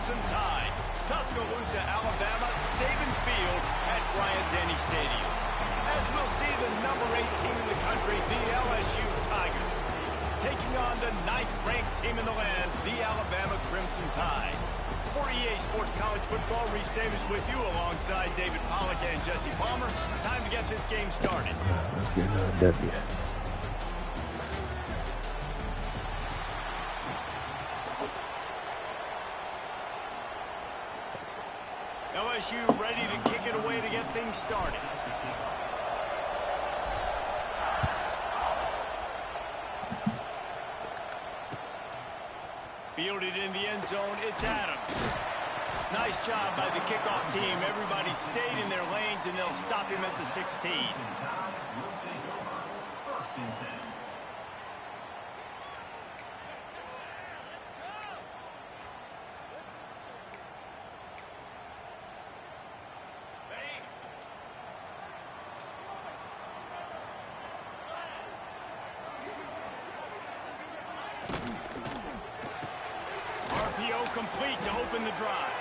Crimson Tide. Tuscaloosa, Alabama, Saban Field at Bryant-Denny Stadium. As we'll see, the number 8 team in the country, the LSU Tigers, taking on the 9th-ranked team in the land, the Alabama Crimson Tide. For EA Sports College Football, Reese Davis with you alongside David Pollack and Jesse Palmer. Time to get this game started. Let's get another W. LSU ready to kick it away to get things started. Fielded in the end zone, it's Adams. Nice job by the kickoff team. Everybody stayed in their lanes, and they'll stop him at the 16. Complete to open the drive.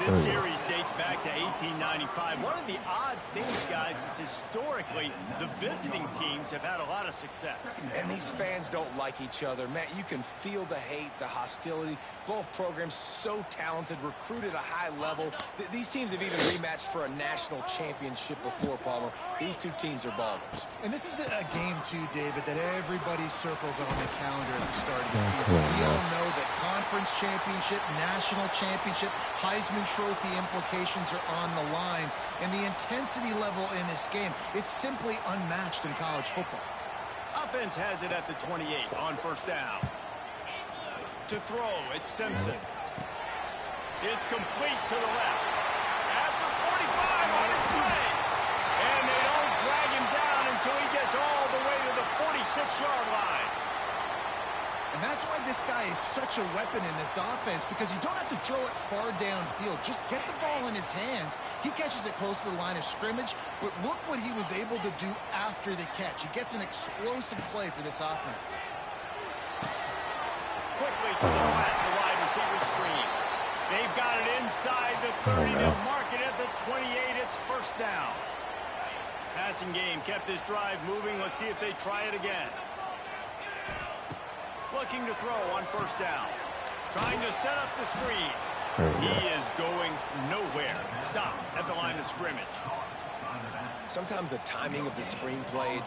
This series dates back to 1895. One of the odd things, guys, is historically the visiting teams have had a lot of success. And these fans don't like each other. Man, you can feel the hate, the hostility. Both programs so talented, recruited at a high level. These teams have even rematched for a national championship before, Palmer. These two teams are ballers. And this is a game, too, David, that everybody circles on the calendar at the start of the season. We all know that conference championship, national championship, Heisman Trophy implications are on the line. And the intensity level in this game, it's simply unmatched in college football. Offense has it at the 28 on first down. To throw, it's Simpson. It's complete to the left. At the 45 on its way. And they don't drag him down until he gets all the way to the 46-yard line. And that's why this guy is such a weapon in this offense, because you don't have to throw it far downfield. Just get the ball in his hands. He catches it close to the line of scrimmage, but look what he was able to do after the catch. He gets an explosive play for this offense. Quickly to the left, the wide receiver screen. They've got it inside the 30. They'll mark it at the 28. It's first down. Passing game kept this drive moving. Let's see if they try it again. Looking to throw on first down. Trying to set up the screen. He is going nowhere. Stop at the line of scrimmage. Sometimes the timing of the screenplay,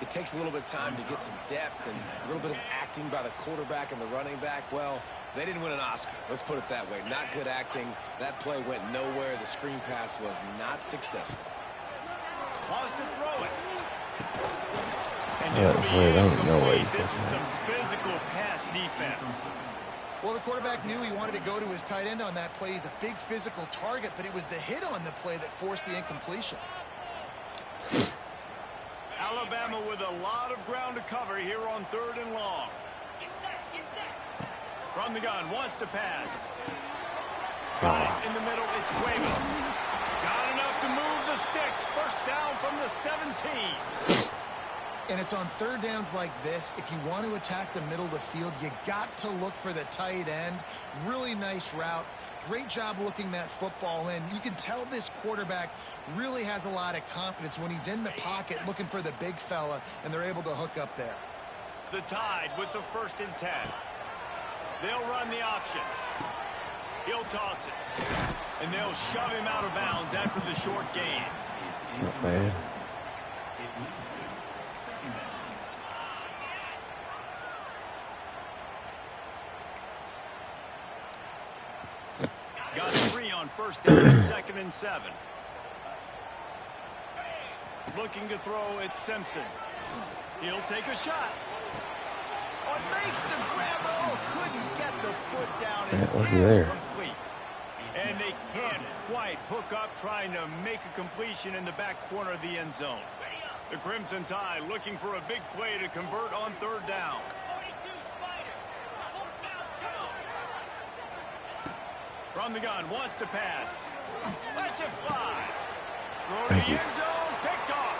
it takes a little bit of time to get some depth and a little bit of acting by the quarterback and the running back. Well, they didn't win an Oscar. Let's put it that way. Not good acting. That play went nowhere. The screen pass was not successful. Wants to throw it. Yeah, so I don't know what this is some physical pass defense. Well, the quarterback knew he wanted to go to his tight end on that play. He's a big physical target, but it was the hit on the play that forced the incompletion. Alabama with a lot of ground to cover here on 3rd and long. From the gun, wants to pass. Got it in the middle, it's Cuevas. Got enough to move the sticks. First down from the 17. And it's on 3rd downs like this. If you want to attack the middle of the field, you got to look for the tight end. Really nice route. Great job looking that football in. You can tell this quarterback really has a lot of confidence when he's in the pocket looking for the big fella, and they're able to hook up there. The Tide with the 1st and 10. They'll run the option. He'll toss it. And they'll shove him out of bounds after the short gain. Not bad. Got 3 on first down and 2nd and 7. Looking to throw, it's Simpson. He'll take a shot. Oh, makes the grab. Oh, couldn't get the foot down. It's incomplete. And they can't quite hook up, trying to make a completion in the back corner of the end zone. The Crimson Tide looking for a big play to convert on 3rd down. From the gun, wants to pass. Lets it fly. Throw to the end zone, picked off.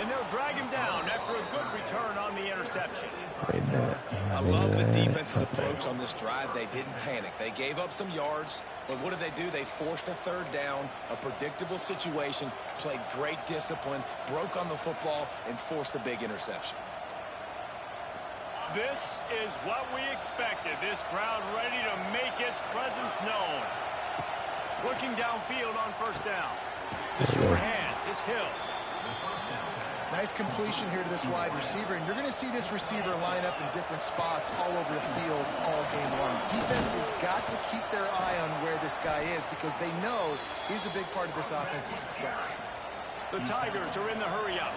And they'll drag him down after a good return on the interception. Right there. I love the defense's approach on this drive. They didn't panic. They gave up some yards, but what did they do? They forced a third down, a predictable situation, played great discipline, broke on the football, and forced a big interception. This is what we expected. This crowd ready to make its presence known. Looking downfield on first down. The sure hands. It's Hill. Nice completion here to this wide receiver, and you're going to see this receiver line up in different spots all over the field all game long. Defense has got to keep their eye on where this guy is because they know he's a big part of this offense's success. The Tigers are in the hurry-up.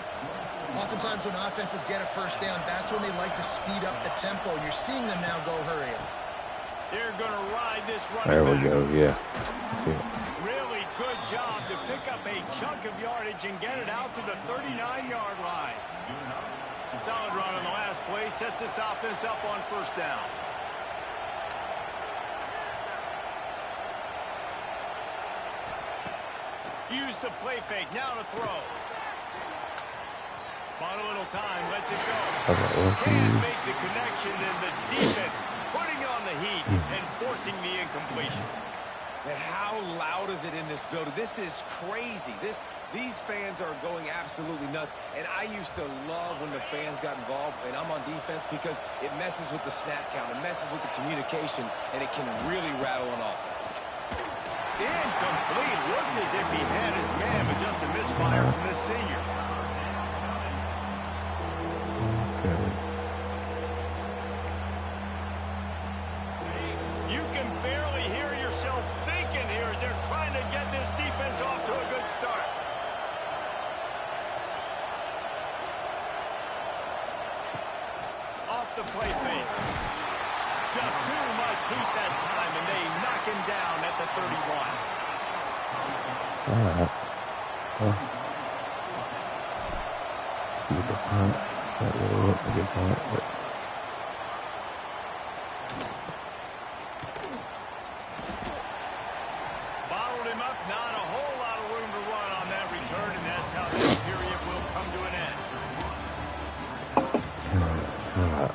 Oftentimes when offenses get a first down, that's when they like to speed up the tempo. You're seeing them now go hurry-up. They're going to ride this running There we back. go, yeah. See it. Really good job to pick up a chunk of yardage and get it out to the 39-yard line. Solid run on the last play. Sets this offense up on first down. Use the play fake. Now to throw. On a little time. Lets it go. Can't make the connection, and the defense putting on the heat and forcing the incompletion. And how loud is it in this building? This is crazy. These fans are going absolutely nuts. And I used to love when the fans got involved, and I'm on defense, because it messes with the snap count. It messes with the communication, and it can really rattle an offense. Incomplete. Looked as if he had his man, but just a misfire from this senior. You can barely hear yourself thinking here as they're trying to get this defense off to a good start. Off the play fake. Just too much heat that time, and they knock him down at the 31. All right. Well, let's get the punt. That really looked like a punt, but... Bottled him up, not a whole lot of room to run on that return, and that's how this period will come to an end. All right.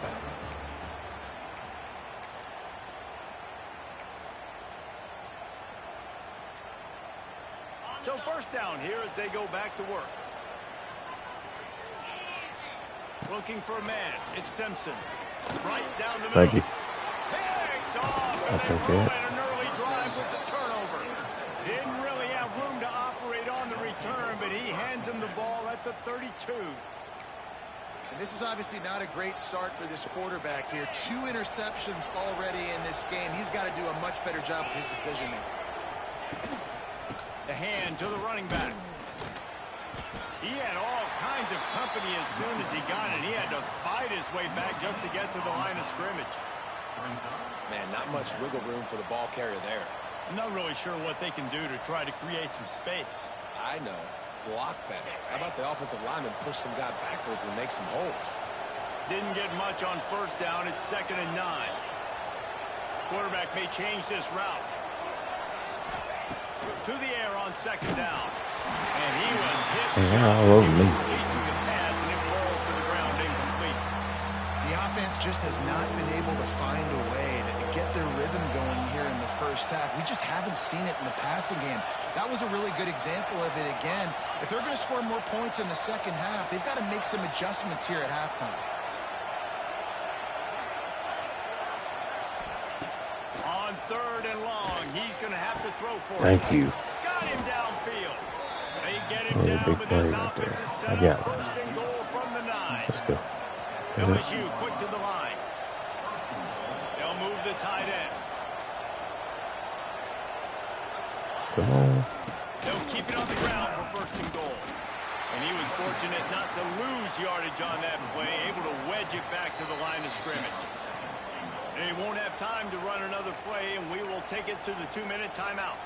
So first down here as they go back to work. Looking for a man. It's Simpson. Right down the middle. Thank you. Picked off, and I'll they take ruin it. an early drive with the turnover. Didn't really have room to operate on the return, but he hands him the ball at the 32. And this is obviously not a great start for this quarterback here. 2 interceptions already in this game. He's got to do a much better job with his decision-making. The hand to the running back. He had all kinds of company as soon as he got it. He had to fight his way back just to get to the line of scrimmage. Man, not much wiggle room for the ball carrier there. I'm not really sure what they can do to try to create some space. I know. Block better. How about the offensive lineman push some guy backwards and make some holes? Didn't get much on first down. It's 2nd and 9. Quarterback may change this route. To the air on 2nd down. And he was hit all over me. releasing the pass, and it falls to the ground incomplete. The offense just has not been able to find a way to get their rhythm going here in the first half. We just haven't seen it in the passing game. That was a really good example of it again. If they're going to score more points in the second half, they've got to make some adjustments here at halftime. On 3rd and long, he's going to have to throw for it. Thank you. Got him downfield. They get him Yeah, down, big but play this right offense there. is set I up got it. 1st and goal from the 9. Let's go. LSU quick to the line. They'll move the tight end. Come on. They'll keep it on the ground for 1st and goal. And he was fortunate not to lose yardage on that play, able to wedge it back to the line of scrimmage. They won't have time to run another play, and we will take it to the 2-minute timeout.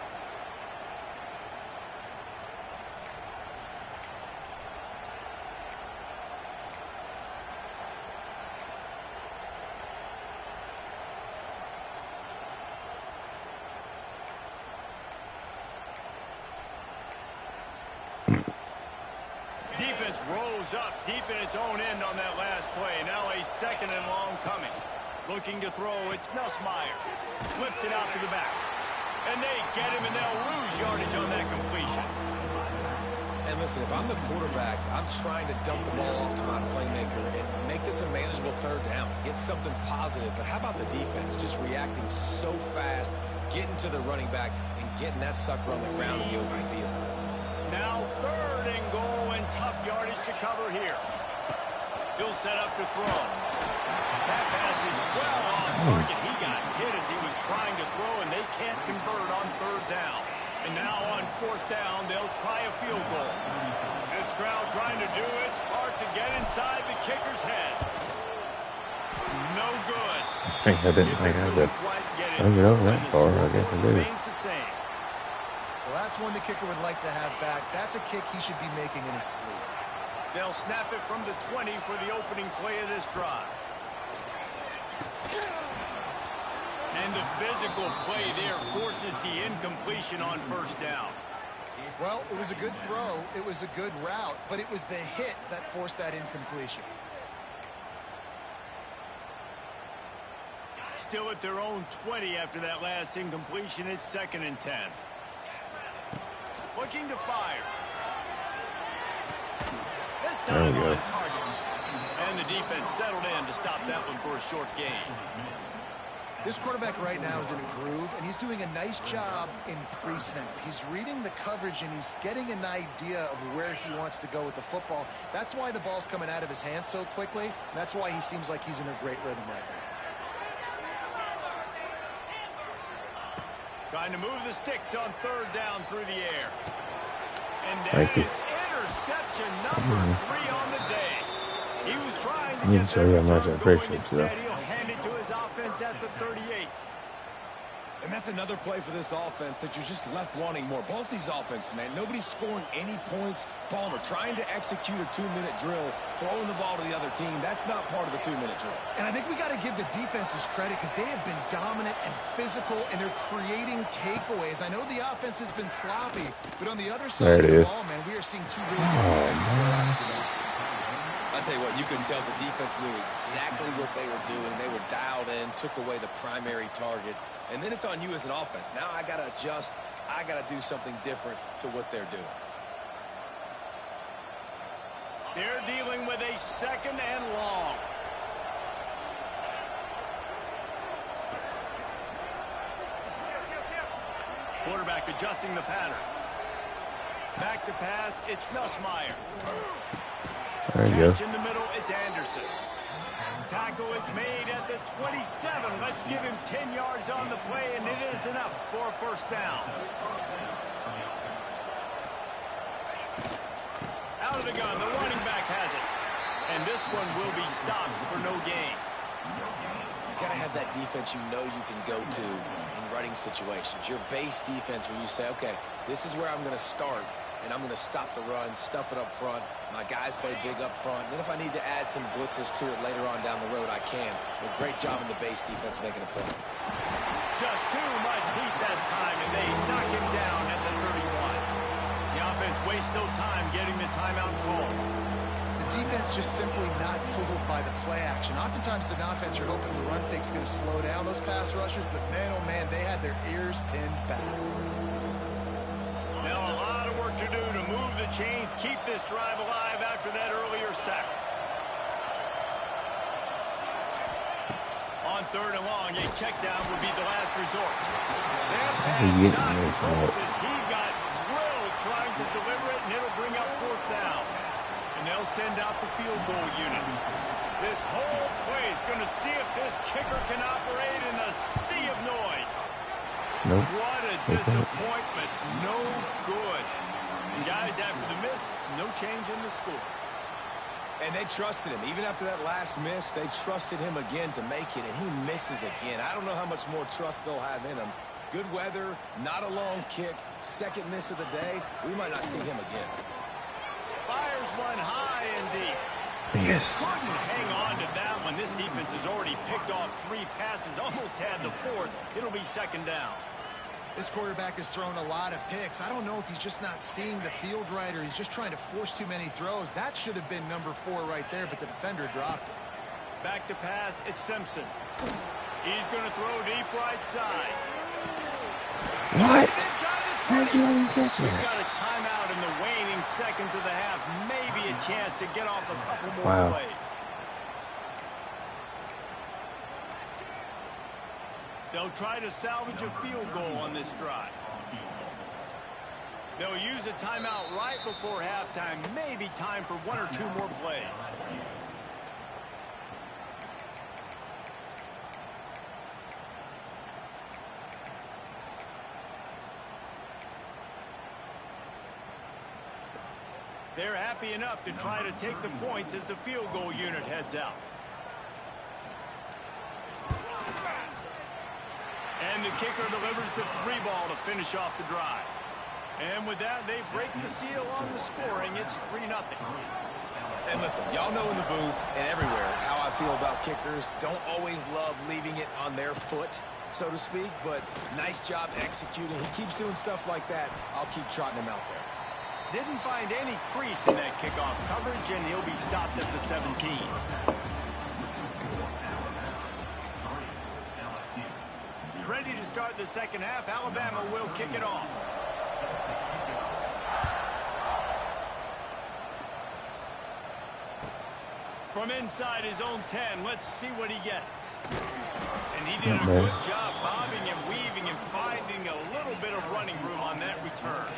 defense rose up deep in its own end on that last play. Now a second and long coming. Looking to throw, it's Nussmeier. Flips it out to the back. And they get him, and they'll lose yardage on that completion. And listen, if I'm the quarterback, I'm trying to dump the ball off to my playmaker and make this a manageable third down. Get something positive. But how about the defense just reacting so fast, getting to the running back, and getting that sucker on the ground in the open field? Now 3rd and goal, and tough yardage to cover here. He'll set up to throw. That pass is well on target. He got hit as he was trying to throw, and they can't convert on 3rd down. And now on 4th down, they'll try a field goal. This crowd trying to do its part to get inside the kicker's head. No good. Hey, I didn't think I could. I get over that far. I guess I did. Well, that's one the kicker would like to have back. That's a kick he should be making in his sleep. They'll snap it from the 20 for the opening play of this drive. And the physical play there forces the incompletion on 1st down. Well, it was a good throw. It was a good route, but it was the hit that forced that incompletion. Still at their own 20 after that last incompletion. It's 2nd and 10. Looking to fire. This time on target. And the defense settled in to stop that one for a short gain. This quarterback right now is in a groove, and he's doing a nice job in pre-snap. He's reading the coverage, and he's getting an idea of where he wants to go with the football. That's why the ball's coming out of his hands so quickly, and that's why he seems like he's in a great rhythm right now. Trying to move the sticks on 3rd down through the air. And that is interception number 3 on the day. He was trying to get show you how much I appreciate you. He'll hand it to his offense at the 38. And that's another play for this offense that you're just left wanting more. Both these offenses, man, nobody's scoring any points. Palmer trying to execute a 2-minute drill, throwing the ball to the other team. That's not part of the 2-minute drill. And I think we got to give the defenses credit because they have been dominant and physical, and they're creating takeaways. I know the offense has been sloppy, but on the other side of the ball, man, we are seeing 2 really good defenses go out today. I'll tell you what, you can tell the defense knew exactly what they were doing. They were dialed in, took away the primary target. And then it's on you as an offense. Now I got to adjust. I got to do something different to what they're doing. They're dealing with a 2nd and long. Quarterback adjusting the pattern. Back to pass, it's Nussmeier. There you go. Catch in the middle, it's Anderson. Tackle is made at the 27. Let's give him 10 yards on the play, and it is enough for a 1st down. Out of the gun, the running back has it. And this one will be stopped for no gain. You got to have that defense you know you can go to in running situations. Your base defense where you say, okay, this is where I'm going to start. And I'm going to stop the run, stuff it up front. My guys play big up front. And then if I need to add some blitzes to it later on down the road, I can. But great job in the base defense making a play. Just too much heat that time, and they knock him down at the 31. The offense wastes no time getting the timeout call. The defense just simply not fooled by the play action. Oftentimes, an offense, you're hoping the run fake's going to slow down those pass rushers, but man, oh man, they had their ears pinned back. Now a lot of work to do to move the chains, keep this drive alive after that earlier sack. On 3rd and long, a check down would be the last resort. That pass not as he got drilled trying to deliver it, and it'll bring up 4th down. And they'll send out the field goal unit. This whole play is going to see if this kicker can operate in the sea of noise. Nope. What a disappointment. No good. And guys, after the miss, no change in the score. And they trusted him. Even after that last miss, they trusted him again to make it, and he misses again. I don't know how much more trust they'll have in him. Good weather, not a long kick, 2nd miss of the day. We might not see him again. Fires one high and deep. Yes. Couldn't hang on to that one. This defense has already picked off 3 passes, almost had the 4th. It'll be 2nd down. This quarterback has thrown a lot of picks. I don't know if he's just not seeing the field right or he's just trying to force too many throws. That should have been number 4 right there, but the defender dropped it. Back to pass, it's Simpson. He's going to throw deep right side. What? How did you even catch it? We've got a timeout in the waning seconds of the half. Maybe a chance to get off a couple more plays. They'll try to salvage a field goal on this drive. They'll use a timeout right before halftime. Maybe time for 1 or 2 more plays. They're happy enough to try to take the points as the field goal unit heads out. And the kicker delivers the 3 ball to finish off the drive. And with that, they break the seal on the scoring. It's 3-0. And listen, y'all know in the booth and everywhere how I feel about kickers. Don't always love leaving it on their foot, so to speak, but nice job executing. He keeps doing stuff like that. I'll keep trotting him out there. Didn't find any crease in that kickoff coverage, and he'll be stopped at the 17. Ready to start the second half. Alabama will kick it off. From inside his own 10, let's see what he gets. And he did a good job bobbing and weaving and finding a little bit of running room on that return.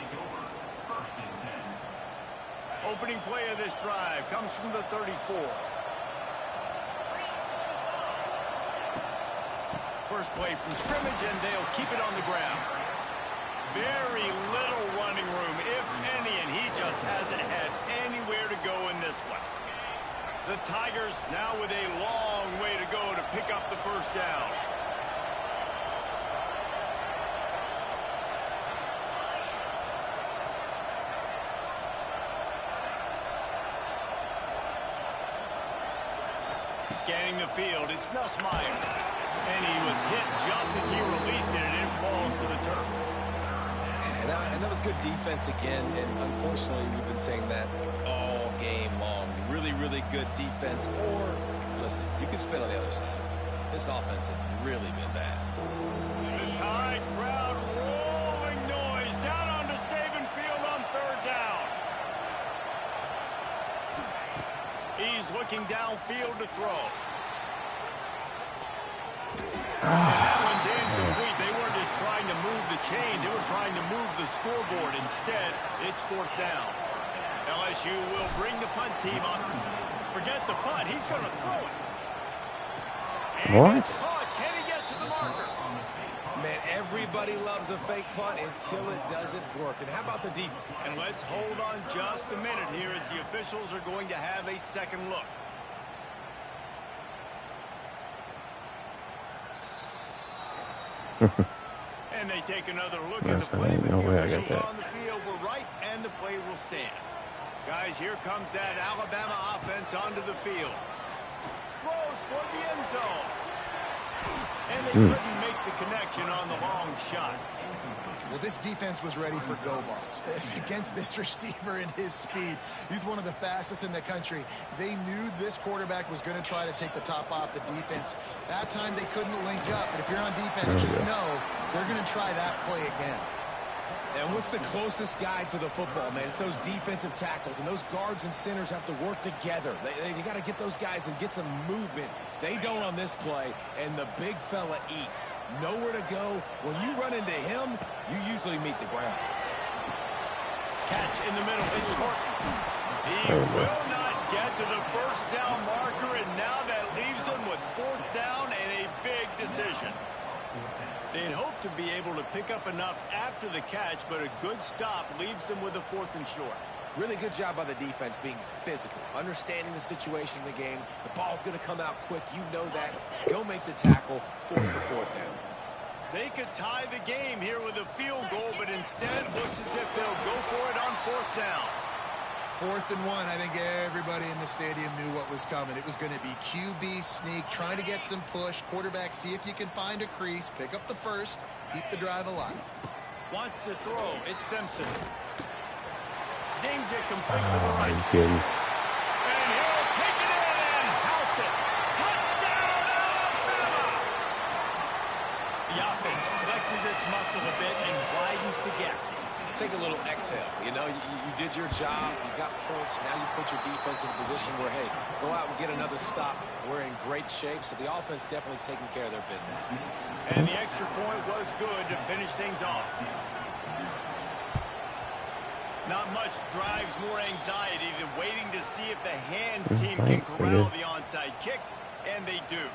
Opening play of this drive comes from the 34. First play from scrimmage, and they'll keep it on the ground. Very little running room, if any, and he just hasn't had anywhere to go in this one. The Tigers now with a long way to go to pick up the first down. Scanning the field, it's Nussmeier. And he was hit just as he released it, and it falls to the turf. And that was good defense again, and unfortunately we've been saying that all game long. Really, really good defense, or, listen, you can spin on the other side. This offense has really been bad. The Tide crowd rolling noise down onto Saban Field on 3rd down. He's looking downfield to throw. That one's incomplete. They weren't just trying to move the chains. They were trying to move the scoreboard. Instead, it's 4th down. LSU will bring the punt team up. Forget the punt. He's going to throw it. And it's caught. Can he get to the marker? Man, everybody loves a fake punt until it doesn't work. And how about the defense? And let's hold on just a minute here as the officials are going to have a second look. And they take another look at the play. The officials on the field were right, and the play will stand. Guys, here comes that Alabama offense onto the field. Throws toward the end zone. And they couldn't make the connection on the long shot. Well, this defense was ready for go balls. Against this receiver and his speed, he's one of the fastest in the country. They knew this quarterback was going to try to take the top off the defense. That time they couldn't link up, but if you're on defense, just know they're going to try that play again. And what's the closest guy to the football, man? It's those defensive tackles, and those guards and centers have to work together. They got to get those guys and get some movement. They don't on this play, and the big fella eats. Nowhere to go. When you run into him, you usually meet the ground. Catch in the middle. It's Horton. He will not get to the first down marker, and now that leaves him with 4th down and a big decision. They'd hope to be able to pick up enough after the catch, but a good stop leaves them with a 4th and short. Really good job by the defense being physical, understanding the situation in the game. The ball's going to come out quick. You know that. Go make the tackle, force the 4th down. They could tie the game here with a field goal, but instead looks as if they'll go for it on 4th down. 4th and 1, I think everybody in the stadium knew what was coming. It was going to be QB sneak, trying to get some push. Quarterback, see if you can find a crease, pick up the first, keep the drive alive. Wants to throw. It's Simpson. Zings it complete to the Are right. you kidding? And he'll take it in and house it. Touchdown, Alabama! The offense flexes its muscle a bit and widens the gap. Take a little exhale. You know, you did your job. You got points. Now you put your defense in a position where, hey, go out and get another stop. We're in great shape, so the offense definitely taking care of their business. And the extra point was good to finish things off. Not much drives more anxiety than waiting to see if the hands team can corral the onside kick, and they do.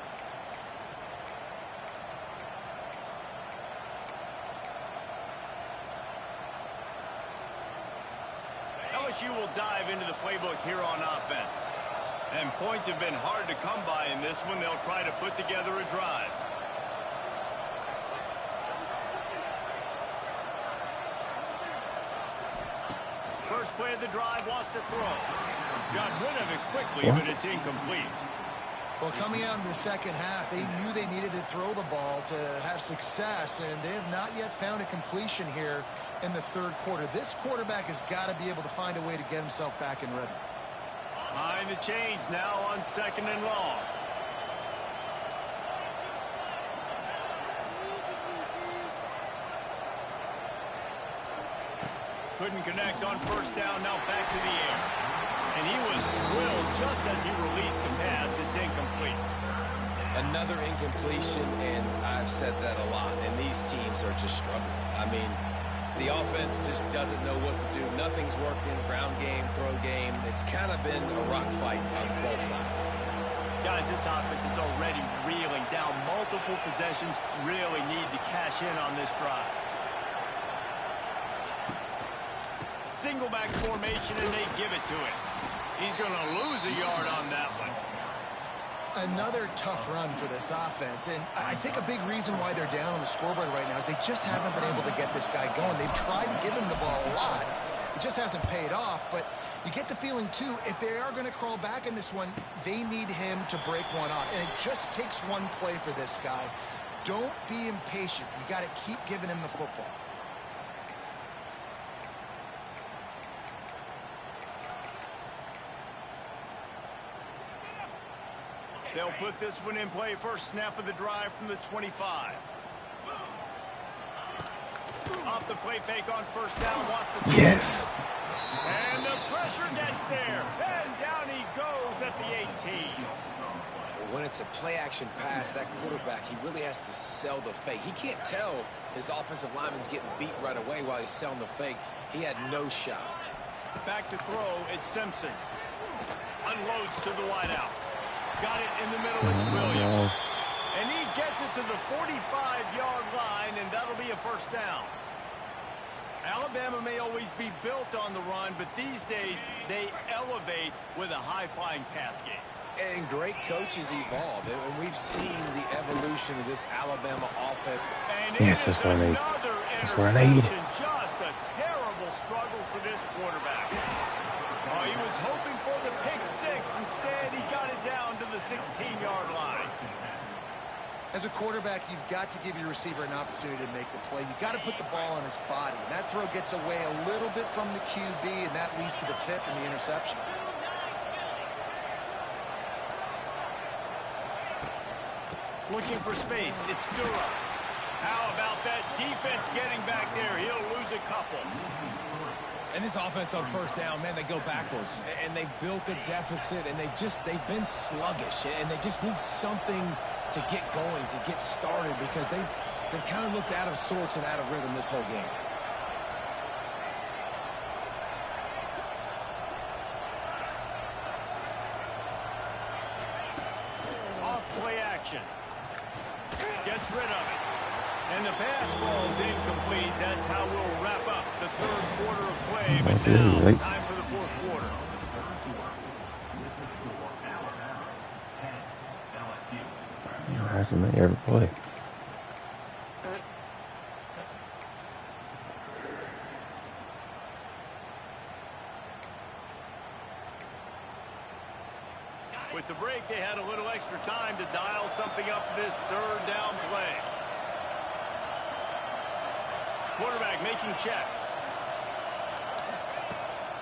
LSU will dive into the playbook here on offense. And points have been hard to come by in this one. They'll try to put together a drive. First play of the drive, wants to throw. Got rid of it quickly, but it's incomplete. Well, coming out in the second half, they knew they needed to throw the ball to have success, and they have not yet found a completion here in the third quarter. This quarterback has got to be able to find a way to get himself back in rhythm. Behind the chains now on 2nd and long. Couldn't connect on first down, now back to the air. And he was drilled just as he released the pass. It's incomplete. Another incompletion, and I've said that a lot, and these teams are just struggling. I mean, the offense just doesn't know what to do. Nothing's working. Ground game, throw game. It's kind of been a rock fight on both sides. Guys, this offense is already reeling down multiple possessions. Really need to cash in on this drive. Single back formation, and they give it to him. He's going to lose a yard on that one. Another tough run for this offense, and I think a big reason why they're down on the scoreboard right now is they just haven't been able to get this guy going. They've tried to give him the ball a lot. It just hasn't paid off, but you get the feeling, too, if they are going to crawl back in this one, they need him to break one off, and it just takes one play for this guy. Don't be impatient. You got to keep giving him the football. They'll put this one in play. First snap of the drive from the 25. Off the play fake on first down. Wants to Yes. And the pressure gets there. And down he goes at the 18. When it's a play-action pass, that quarterback, he really has to sell the fake. He can't tell his offensive lineman's getting beat right away while he's selling the fake. He had no shot. Back to throw. It's Simpson. Unloads to the wideout. Got it in the middle. It's Williams. And he gets it to the 45-yard line, and that'll be a first down. Alabama may always be built on the run, but these days they elevate with a high-flying pass game. And great coaches evolve, and we've seen the evolution of this Alabama offense. And yes, that's what I need. That's what I need. Just a terrible struggle for this quarterback. Oh, he was hoping for the pick six. Instead, he got it down to the 16-yard line. As a quarterback, you've got to give your receiver an opportunity to make the play. You've got to put the ball on his body. And that throw gets away a little bit from the QB, and that leads to the tip and the interception. Looking for space. It's Dura. How about that defense getting back there? He'll lose a couple. And this offense on first down, man, they go backwards. And they built a deficit, and they've been sluggish. And they just need something to get going, to get started, because they've kind of looked out of sorts and out of rhythm this whole game. Off play action. Gets rid of it. And the pass falls incomplete. That's how we'll wrap up the third quarter of play. But now, time for the fourth quarter. I have to make every play. With the break, they had a little extra time to dial something up for this third down play. Quarterback making checks.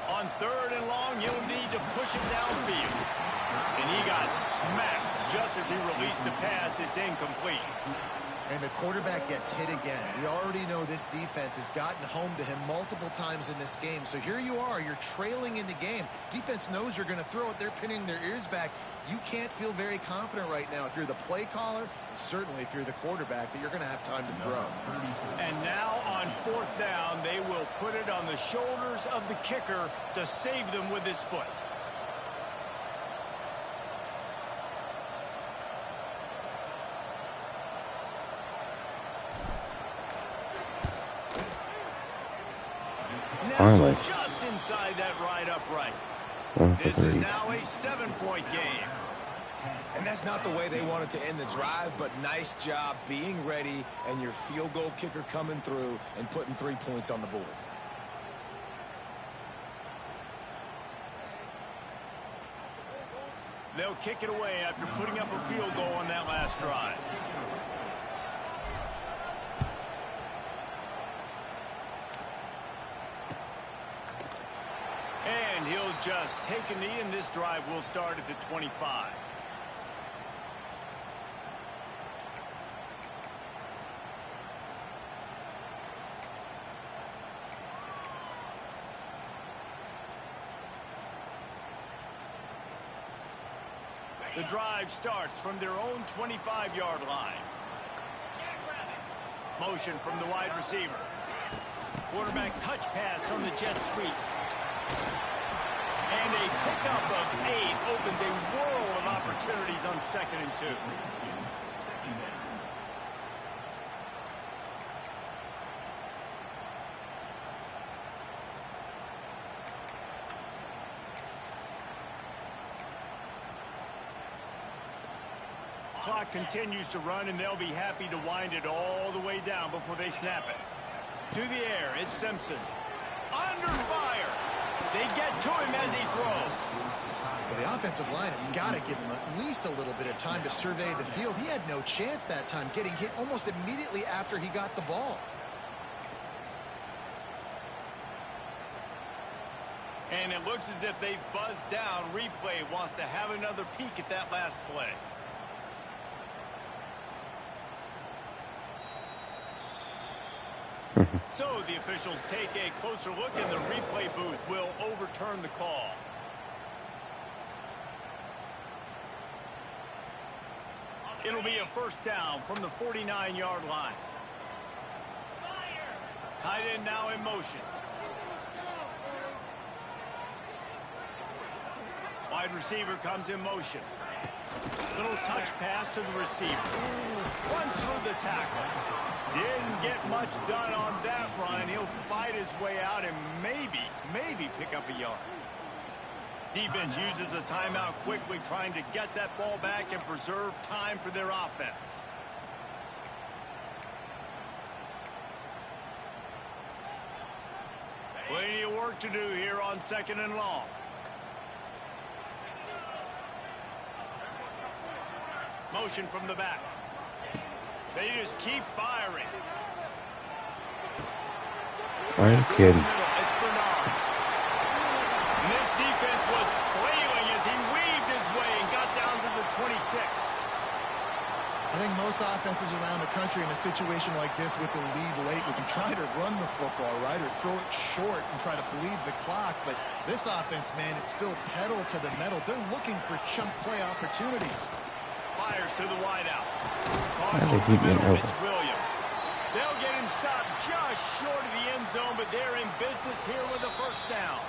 On 3rd and long, he'll need to push it downfield. And he got smacked just as he released the pass. It's incomplete. And the quarterback gets hit again. We already know this defense has gotten home to him multiple times in this game. So here you are, you're trailing in the game. Defense knows you're going to throw it. They're pinning their ears back. You can't feel very confident right now if you're the play caller, and certainly if you're the quarterback, that you're going to have time to throw. And now on 4th down, they will put it on the shoulders of the kicker to save them with his foot. Finally. Just inside that right upright. One for This is 3. now a 7-point game. And that's not the way they wanted to end the drive, but nice job being ready and your field goal kicker coming through and putting 3 points on the board. They'll kick it away after putting up a field goal on that last drive. And he'll just take a knee, and this drive will start at the 25. The drive starts from their own 25-yard line. Motion from the wide receiver. Quarterback touch pass on the jet sweep. And a pickup of 8 opens a world of opportunities on 2nd and 2. Clock continues to run, and they'll be happy to wind it all the way down before they snap it. To the air, it's Simpson. Under fire. They get to him as he throws. Well, the offensive line has got to give him at least a little bit of time to survey the field. He had no chance that time, getting hit almost immediately after he got the ball. And it looks as if they've buzzed down. Replay wants to have another peek at that last play. So the officials take a closer look, and the replay booth will overturn the call. It'll be a 1st down from the 49-yard line. Tight end now in motion. Wide receiver comes in motion. Little touch pass to the receiver. Runs through the tackle. Didn't get much done on that run. He'll fight his way out and maybe pick up a yard. Defense uses a timeout quickly, trying to get that ball back and preserve time for their offense. Plenty of work to do here on 2nd and long. Motion from the back. They just keep firing. Are you kidding? It's Bernard. And this defense was flailing as he weaved his way and got down to the 26. I think most offenses around the country in a situation like this with the lead late would be trying to run the football, right, or throw it short and try to bleed the clock. But this offense, man, it's still pedal to the metal. They're looking for chunk play opportunities. Fires to the wideout. They keep getting over. It's Williams. They'll get him stopped just short of the end zone, but they're in business here with a 1st down.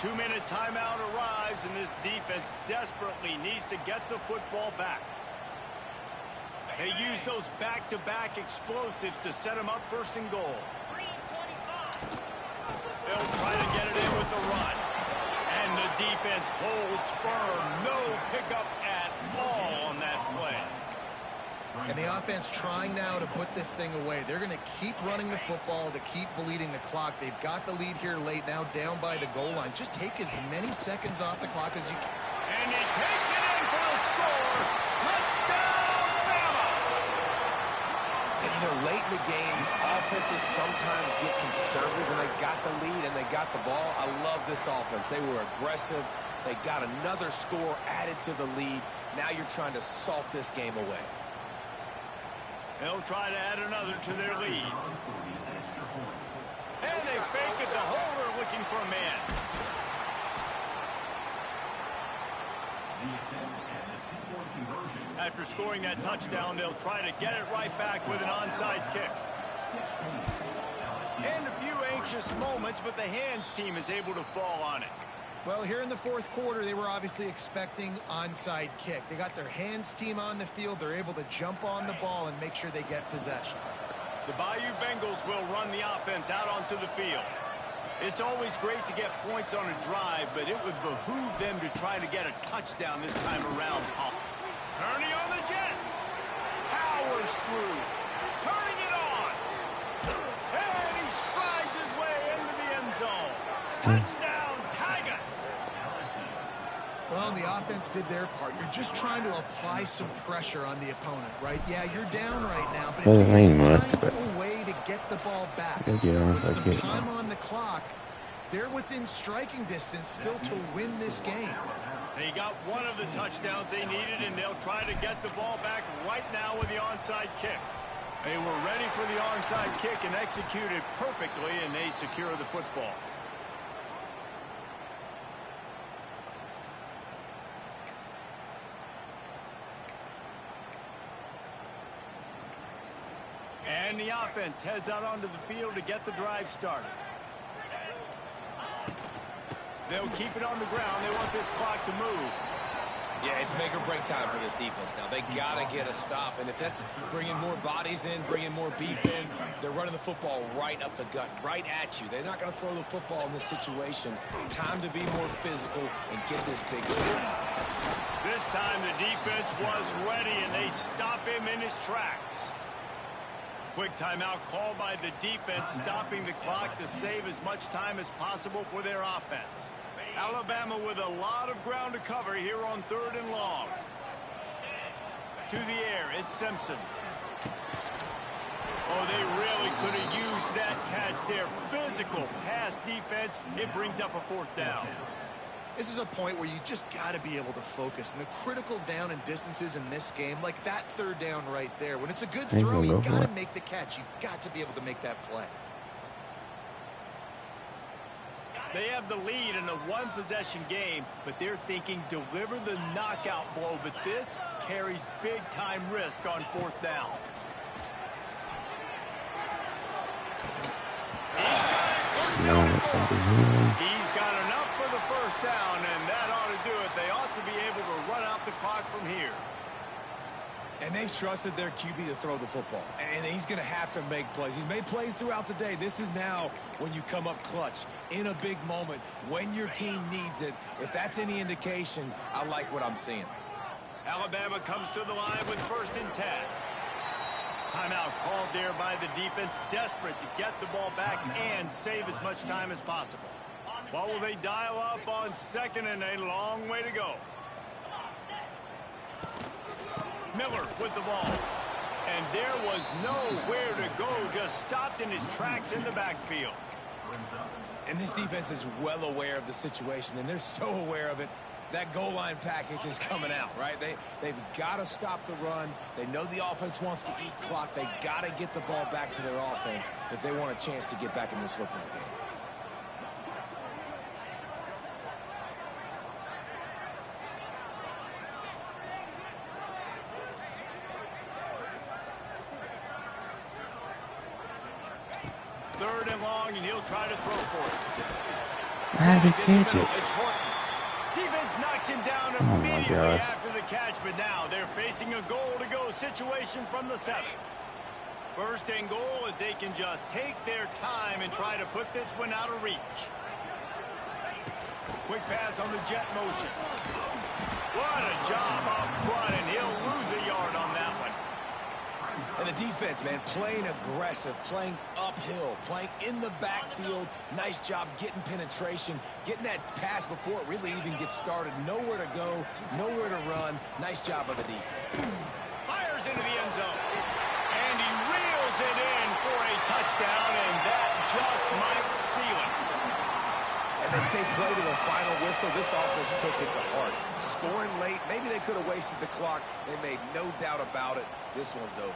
2-minute timeout arrives, and this defense desperately needs to get the football back. They use those back-to-back explosives to set them up 1st and goal. They'll try to get it in with the run. And the defense holds firm. No pickup at all on that play. And the offense trying now to put this thing away. They're going to keep running the football to keep bleeding the clock. They've got the lead here late, now down by the goal line. Just take as many seconds off the clock as you can. And he takes it in for the score. Touchdown, Bama! They You know, late in the games, offenses sometimes get conservative when they got the lead and they got the ball. I love this offense. They were aggressive. They got another score added to the lead. Now you're trying to salt this game away. They'll try to add another to their lead. And they fake it. The holder looking for a man. After scoring that touchdown, they'll try to get it right back with an onside kick. And a few anxious moments, but the hands team is able to fall on it. Well, here in the fourth quarter, they were obviously expecting onside kick. They got their hands team on the field. They're able to jump on the ball and make sure they get possession. The Bayou Bengals will run the offense out onto the field. It's always great to get points on a drive, but it would behoove them to try to get a touchdown this time around. Turning on the Jets. Powers through. Turning it on. And he strides his way into the end zone. Touchdown, Tigers. Well, the offense did their part. You're just trying to apply some pressure on the opponent, right? Yeah, you're down right now, but if you can find a way to get the ball back with some time on the clock, they're within striking distance still to win this game. They got one of the touchdowns they needed, and they'll try to get the ball back right now with the onside kick. They were ready for the onside kick and executed perfectly, and they secure the football. And the offense heads out onto the field to get the drive started. They'll keep it on the ground. They want this clock to move. Yeah, it's make or break time for this defense now. They got to get a stop, and if that's bringing more bodies in, bringing more beef in, they're running the football right up the gut, right at you. They're not going to throw the football in this situation. Time to be more physical and get this big stop. This time the defense was ready, and they stop him in his tracks. Quick timeout called by the defense, stopping the clock to save as much time as possible for their offense. Alabama with a lot of ground to cover here on 3rd and long. To the air, it's Simpson. Oh, they really could have used that catch there. Physical pass defense. It brings up a 4th down. This is a point where you just got to be able to focus. And the critical down and distances in this game, like that 3rd down right there, when it's a good throw, you got to make the catch. You've got to be able to make that play. They have the lead in a one-possession game, but they're thinking deliver the knockout blow. But this carries big-time risk on 4th down. He's got enough for the 1st down, and that ought to do it. They ought to be able to run out the clock from here. And they've trusted their QB to throw the football. And he's going to have to make plays. He's made plays throughout the day. This is now when you come up clutch in a big moment when your team needs it. If that's any indication, I like what I'm seeing. Alabama comes to the line with 1st and 10. Timeout called there by the defense, desperate to get the ball back and save as much time as possible. What will they dial up on 2nd and a long way to go? Miller with the ball. And there was nowhere to go, just stopped in his tracks in the backfield. And this defense is well aware of the situation, and they're so aware of it. That goal line package is coming out, right? They've got to stop the run. They know the offense wants to eat clock. They got to get the ball back to their offense if they want a chance to get back in this football game. Third and long, and he'll try to throw for it. How did he catch it? It's Horton. Defense knocks him down immediately after the catch, but now they're facing a goal-to-go situation from the 7. 1st and goal as they can just take their time and try to put this one out of reach. Quick pass on the jet motion. What a job up front, and he'll lose a yard on that one. And the defense, man, playing aggressive, playing uphill, playing in the backfield. Nice job getting penetration, getting that pass before it really even gets started. Nowhere to go, nowhere to run. Nice job by the defense. Fires into the end zone. And he reels it in for a touchdown, and that just might seal it. And they say play to the final whistle. This offense took it to heart. Scoring late, maybe they could have wasted the clock. They made no doubt about it. This one's over.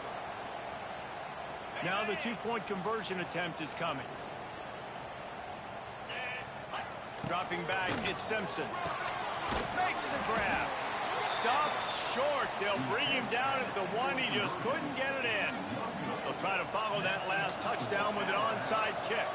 Now the two-point conversion attempt is coming. Dropping back, it's Simpson. Makes the grab. Stopped short. They'll bring him down at the one. He just couldn't get it in. They'll try to follow that last touchdown with an onside kick.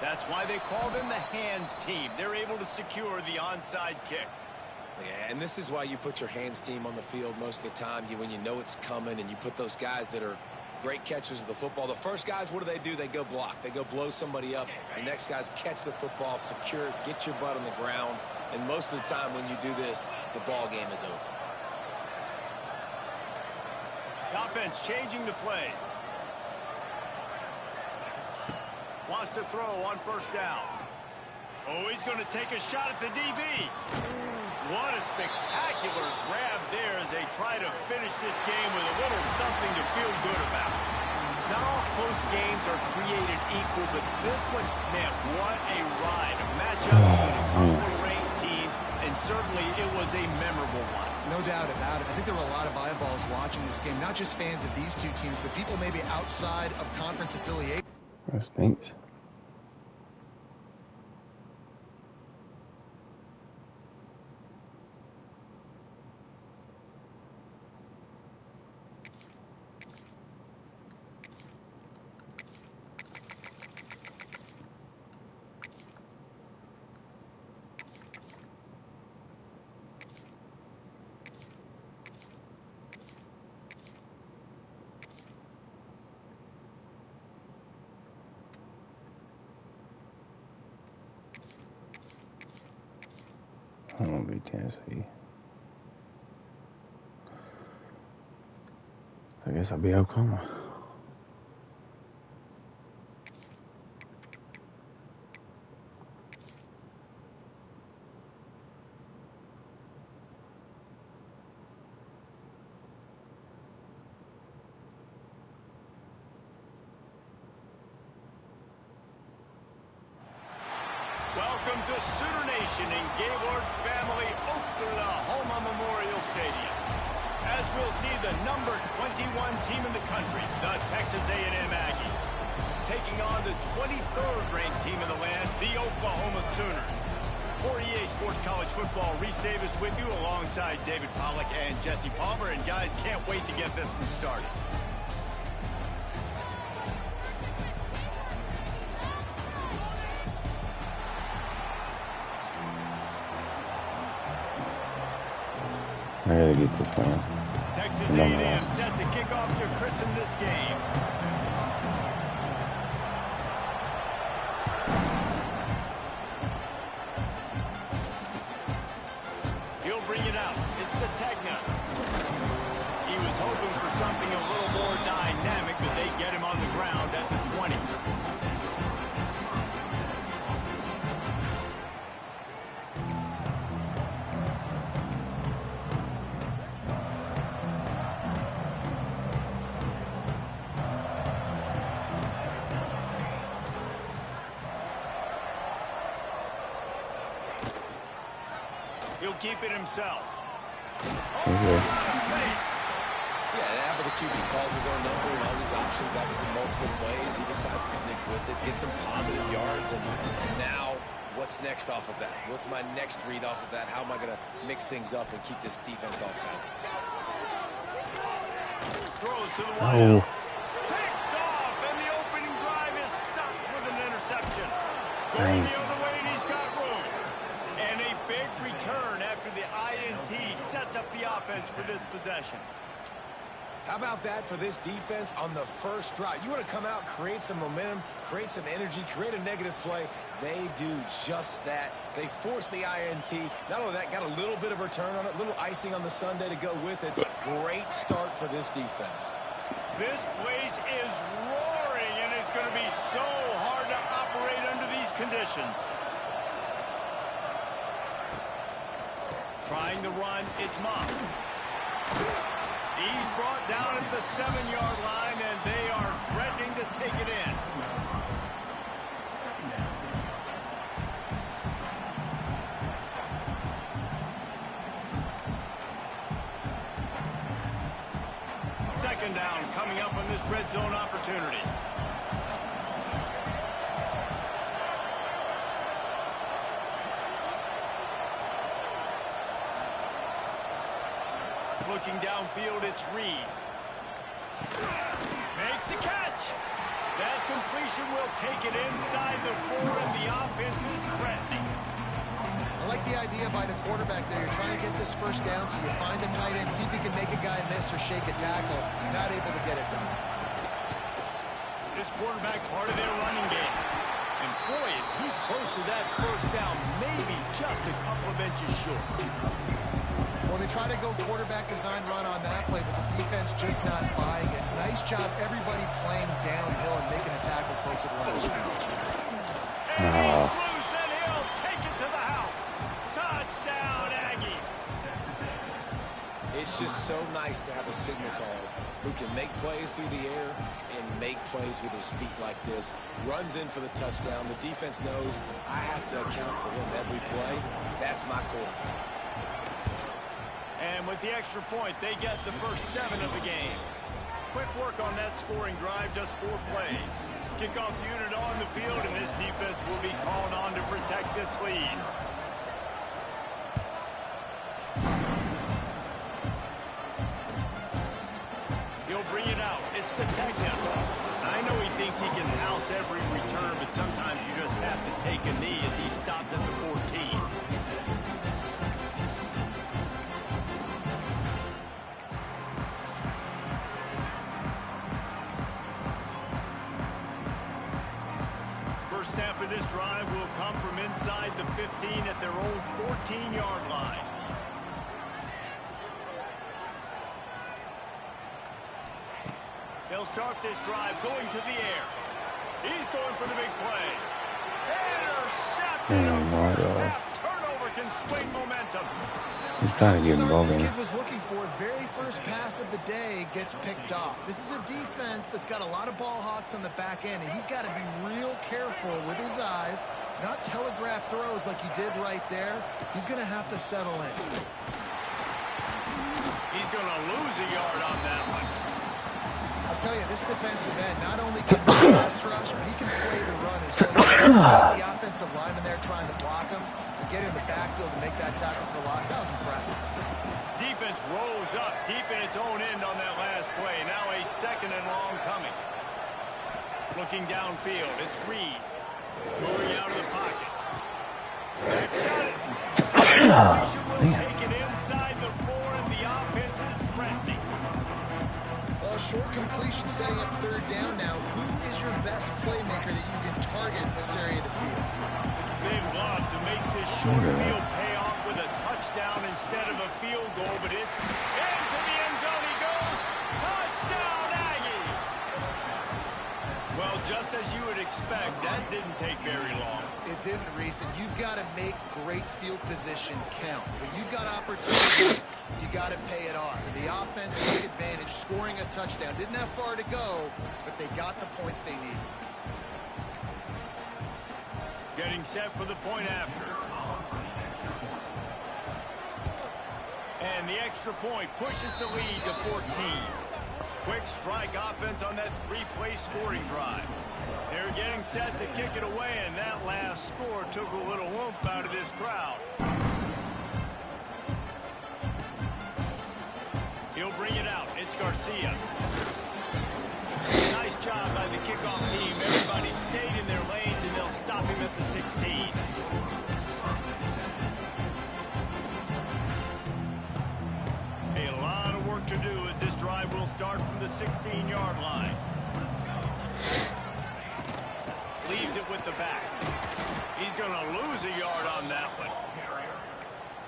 That's why they call them the hands team. They're able to secure the onside kick. Yeah, and this is why you put your hands team on the field most of the time. When you know it's coming, and you put those guys that are great catchers of the football. The first guys, what do? They go block. They go blow somebody up. The next guys catch the football, secure it, get your butt on the ground. And most of the time when you do this, the ball game is over. The offense changing the play. Wants to throw on first down. Oh, he's going to take a shot at the DB. What a spectacular grab there as they try to finish this game with a little something to feel good about. Not all close games are created equal, but this one, man, what a ride. A matchup with a ranked team, and certainly it was a memorable one. No doubt about it. I think there were a lot of eyeballs watching this game, not just fans of these two teams, but people maybe outside of conference affiliation. That stinks. I'm gonna be Tennessee. I guess I'll be Oklahoma. Welcome to Sooner Nation in Gaylord Family Oklahoma Memorial Stadium. As we'll see the number 21 team in the country, the Texas A&M Aggies, taking on the 23rd ranked team in the land, the Oklahoma Sooners. For EA Sports College Football, Reese Davis with you alongside David Pollack and Jesse Palmer. And guys, can't wait to get this one started. I gotta get this one. Texas A&M set to kick off to christen this game. He'll bring it out. It's Sategna. He was hoping for something a little more dynamic, but they get him on the ground at the 20. He'll keep it himself. Oh, space. Yeah, after the QB calls his own number and all these options, obviously multiple plays, he decides to stick with it, get some positive yards, and now what's next off of that? What's my next read off of that? How am I going to mix things up and keep this defense off balance? Throws to the wide. Picked off, and the opening drive is stopped with an interception. Going the other way, and he's got room. And a big return after the INT sets up the offense for this possession. How about that for this defense on the first drive? You want to come out, create some momentum, create some energy, create a negative play. They do just that. They force the INT. Not only that, got a little bit of return on it, a little icing on the sundae to go with it. Great start for this defense. This place is roaring, and it's going to be so hard to operate under these conditions. Trying the run, it's Moss. He's brought down at the 7-yard line, and they are threatening to take it in. Second down coming up on this red zone opportunity. Looking downfield, it's Reed. Makes the catch. That completion will take it inside the 4, and the offense is threatening. I like the idea by the quarterback there. You're trying to get this first down, so you find the tight end, see if you can make a guy miss or shake a tackle. Not able to get it done. This quarterback part of their running game. And boy, is he close to that first down, maybe just a couple of inches short. Well, they try to go quarterback design run on that play, but the defense just not buying it. Nice job, everybody playing downhill and making a tackle close to the line of scrimmage. And he's loose, and he'll take it to the house. Touchdown, Aggie. It's just so nice to have a signal call who can make plays through the air and make plays with his feet like this. Runs in for the touchdown. The defense knows I have to account for him every play. That's my quarterback. And with the extra point, they get the first 7 of the game. Quick work on that scoring drive, just 4 plays. Kickoff unit on the field, and this defense will be called on to protect this lead. He'll bring it out. It's Sategna. I know he thinks he can house every return, but sometimes you just have to take a knee as he stopped at the 14. Snap of this drive will come from inside the 15 at their own 14-yard line. They'll start this drive going to the air. He's going for the big play. Intercepted. Oh my God. Turnover can swing momentum. He's trying to get involved This in kid was looking for very first pass of the day gets picked off. This is a defense that's got a lot of ball hawks on the back end, and he's got to be real careful with his eyes, not telegraph throws like he did right there. He's going to have to settle in. He's going to lose a yard on that one. I'll tell you, this defensive end not only can he pass rush, but he can play the run as well. The offensive lineman there trying to block him, to get in the backfield to make that tackle for loss. That was impressive. Defense rose up deep in its own end on that last play. Now a 2nd and long coming. Looking downfield, it's Reed. Moving out of the pocket. That's got it. Will take it inside the 4, and the offense is threatening. Well, short completion setting up 3rd down now. Who is your best playmaker that you can target in this area of the field? They'd love to make this short field pay off with a touchdown instead of a field goal, but it's into the end zone he goes. Touchdown, Aggie! Well, just as you would expect, that didn't take very long. It didn't, Reese, and you've got to make great field position count. When you've got opportunities, you got to pay it off. And the offense took advantage, scoring a touchdown. Didn't have far to go, but they got the points they needed. Getting set for the point after. And the extra point pushes the lead to 14. Quick strike offense on that 3-play scoring drive. They're getting set to kick it away, and that last score took a little whoop out of this crowd. He'll bring it out. It's Garcia. Nice job by the kickoff team. Everybody stayed in their lanes, and they'll stop him at the 16. A lot of work to do as this drive will start from the 16-yard line. Leaves it with the back. He's going to lose a yard on that one.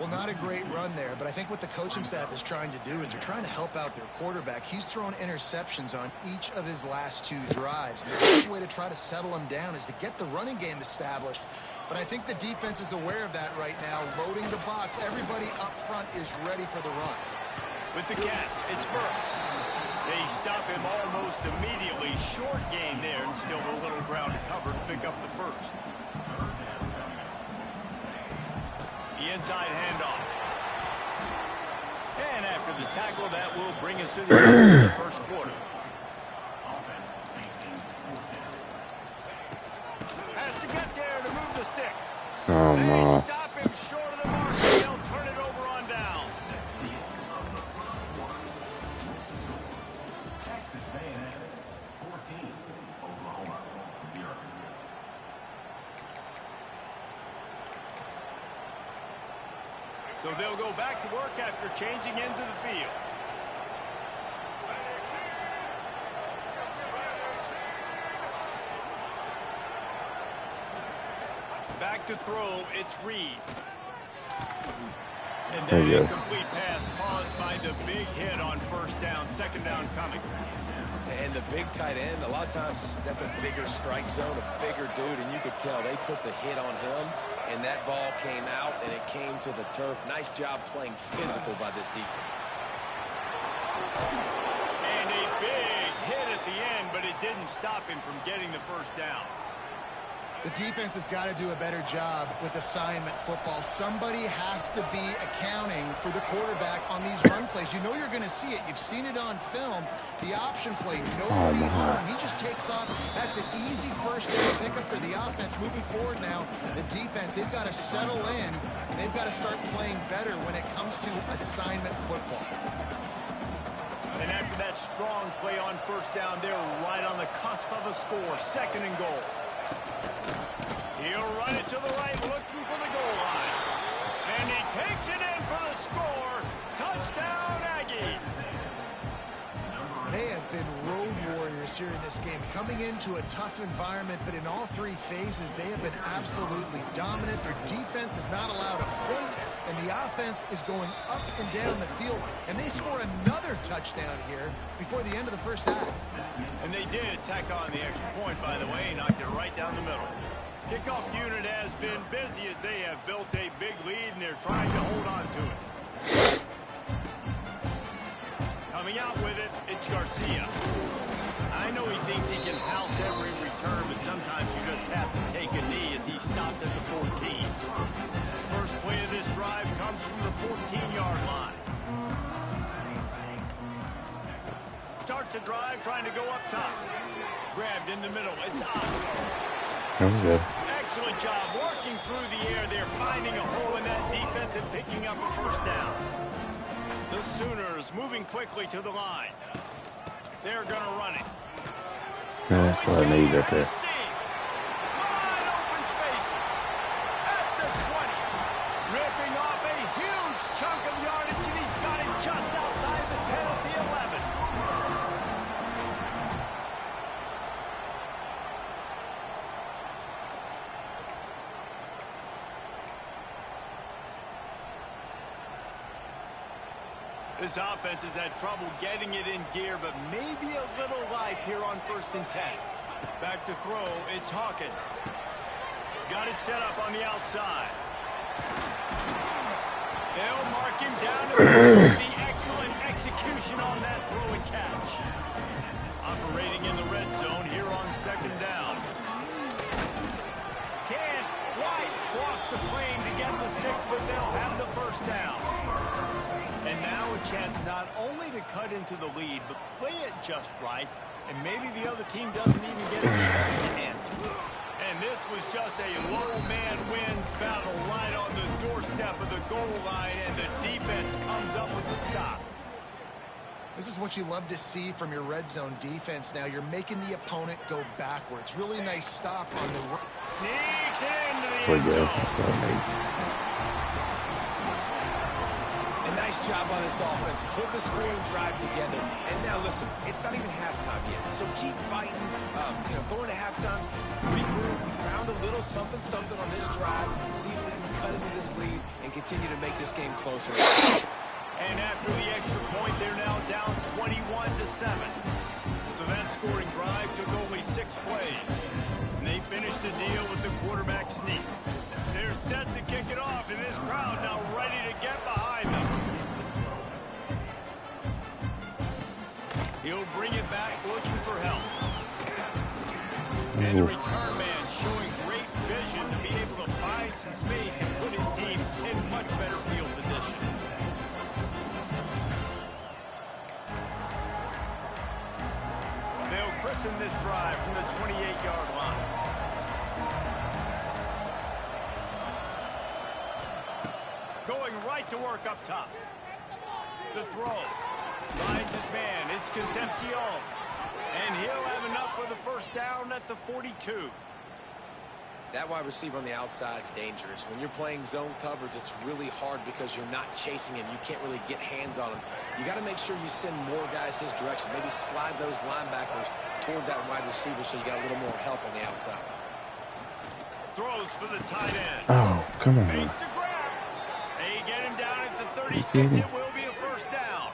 Well, not a great run there, but I think what the coaching staff is trying to do is they're trying to help out their quarterback. He's thrown interceptions on each of his last 2 drives. And the best way to try to settle him down is to get the running game established. But I think the defense is aware of that right now, loading the box. Everybody up front is ready for the run. With the catch, it's Burks. They stop him almost immediately. Short gain there, and still a little ground to cover to pick up the first. The inside handoff. And after the tackle, that will bring us to the end of the first quarter. Has to get there to move the sticks. Oh, They no. stop him short of the mark, and they'll turn it over on down. So they'll go back to work after changing into the field. Back to throw, it's Reed. And There that you go. incomplete pass caused by the big hit on first down, second down coming. And the big tight end, a lot of times that's a bigger strike zone, a bigger dude, and you could tell they put the hit on him, and that ball came out, and it came to the turf. Nice job playing physical by this defense. And a big hit at the end, but it didn't stop him from getting the first down. The defense has got to do a better job with assignment football. Somebody has to be accounting for the quarterback on these run plays. You know you're going to see it. You've seen it on film. The option play, nobody home. He just takes off. That's an easy first down pickup for the offense. Moving forward now, the defense, they've got to settle in, and they've got to start playing better when it comes to assignment football. And after that strong play on first down, they're right on the cusp of a score. Second and goal. He'll run it to the right, looking for the goal line. And he takes it in for the score. Touchdown, Aggies. They have been road warriors here in this game, coming into a tough environment, but in all 3 phases, they have been absolutely dominant. Their defense is not allowed a point, and the offense is going up and down the field, and they score another touchdown here before the end of the first half. And they did tack on the extra point, by the way, knocked it right down the middle. Kickoff unit has been busy as they have built a big lead, and they're trying to hold on to it. Coming out with it, it's Garcia. I know he thinks he can house every return, but sometimes you just have to take a knee as he stopped at the 14. First play of this drive comes from the 14-yard line. Starts a drive trying to go up top. Grabbed in the middle. It's up. I'm good. Excellent job working through the air. They're finding a hole in that defense and picking up a first down. The Sooners moving quickly to the line. They're going to run it. Yeah, that's what I need right there. Wide open spaces. At the 20. Ripping off a huge chunk of yardage, and he's got it just outside the 10 at the 11. This offense has had trouble getting it in gear, but maybe a little life here on 1st and 10. Back to throw, it's Hawkins. Got it set up on the outside. They'll mark him down to the excellent execution on that throw and catch. Operating in the red zone here on 2nd down. Can't quite cross the plane to get the 6, but they'll have the first down. And now a chance not only to cut into the lead, but play it just right, and maybe the other team doesn't even get a chance to answer. And this was just a low man wins battle right on the doorstep of the goal line, and the defense comes up with the stop. This is what you love to see from your red zone defense now. You're making the opponent go backwards. Really nice stop on the... Sneaks into the We're end good. zone. And nice job by this offense. Put the scoring drive together. And now, listen, it's not even halftime yet. So keep fighting. Going to halftime, regroup. We found a little something on this drive. See if we can cut into this lead and continue to make this game closer. And after the extra point, they're now down 21-7. So that scoring drive took only 6 plays. And they finished the deal with the quarterback sneak. They're set to kick it off, and this crowd now ready to get behind them. He'll bring it back looking for help. And the return man showing great vision to be able to find some space and put his team in much better field position. They'll christen this drive from the 28-yard line. Going right to work up top. The throw. Finds his man. It's Concepcion. And he'll have enough for the first down at the 42. That wide receiver on the outside is dangerous. When you're playing zone coverage, it's really hard because you're not chasing him. You can't really get hands on him. You got to make sure you send more guys his direction. Maybe slide those linebackers toward that wide receiver so you got a little more help on the outside. Throws for the tight end. Oh, come on. Makes the grab. They get him down at the 36. It will be a first down.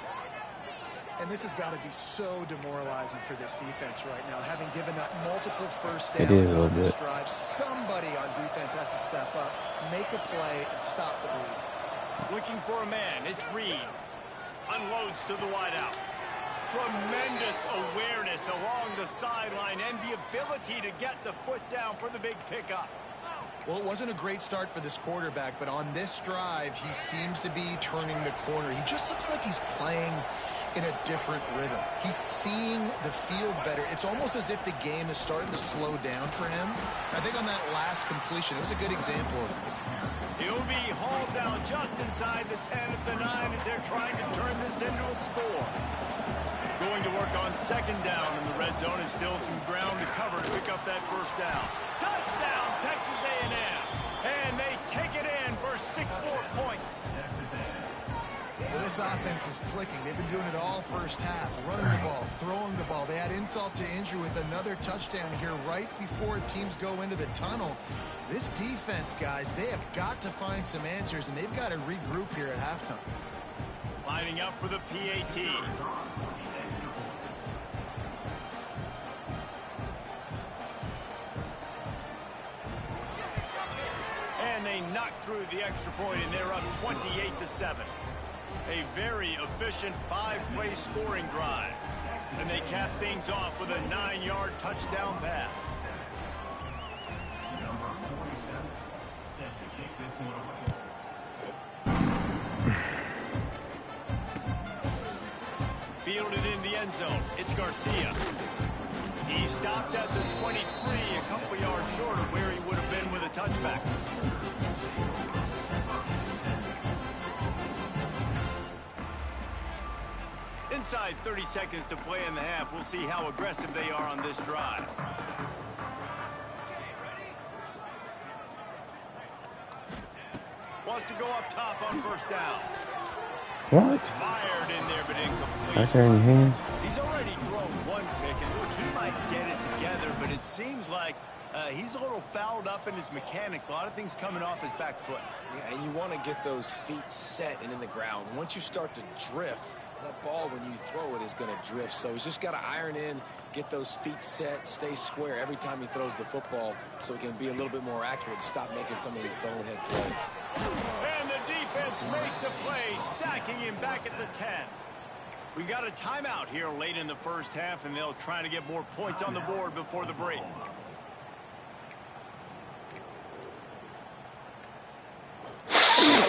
And this has got to be so demoralizing for this defense right now. Having given up multiple first downs on this drive, somebody on defense has to step up, make a play, and stop the bleed. Looking for a man. It's Reed. Unloads to the wideout. Tremendous awareness along the sideline and the ability to get the foot down for the big pickup. Well, it wasn't a great start for this quarterback, but on this drive, he seems to be turning the corner. He just looks like he's playing in a different rhythm. He's seeing the field better. It's almost as if the game is starting to slow down for him. I think on that last completion, it was a good example of it. He'll be hauled down just inside the 10 at the 9 as they're trying to turn this into a score. Going to work on second down in the red zone, and still some ground to cover to pick up that first down. Touchdown, Texas A&M. And they take it in for 6 more points. Well, this offense is clicking. They've been doing it all first half, running the ball, throwing the ball. They had insult to injury with another touchdown here right before teams go into the tunnel. This defense, guys, they have got to find some answers, and they've got to regroup here at halftime. Lining up for the PAT. And they knock through the extra point, and they're up 28-7. A very efficient 5-play scoring drive. And they cap things off with a 9-yard touchdown pass. Fielded in the end zone. It's Garcia. He stopped at the 23, a couple yards short of where he would have been with a touchback. Inside 30 seconds to play in the half. We'll see how aggressive they are on this drive. Wants to go up top on first down. What? Fired in there, but incomplete. That's in your hands. He's already thrown one pick, and look, he might get it together, but it seems like he's a little fouled up in his mechanics. A lot of things coming off his back foot. Yeah, and you want to get those feet set and in the ground. Once you start to drift, that ball, when you throw it, is going to drift. So he's just got to iron in, get those feet set, stay square every time he throws the football so he can be a little bit more accurate, stop making some of these bonehead plays. And the defense makes a play, sacking him back at the 10. We got a timeout here late in the first half, and they'll try to get more points on the board before the break.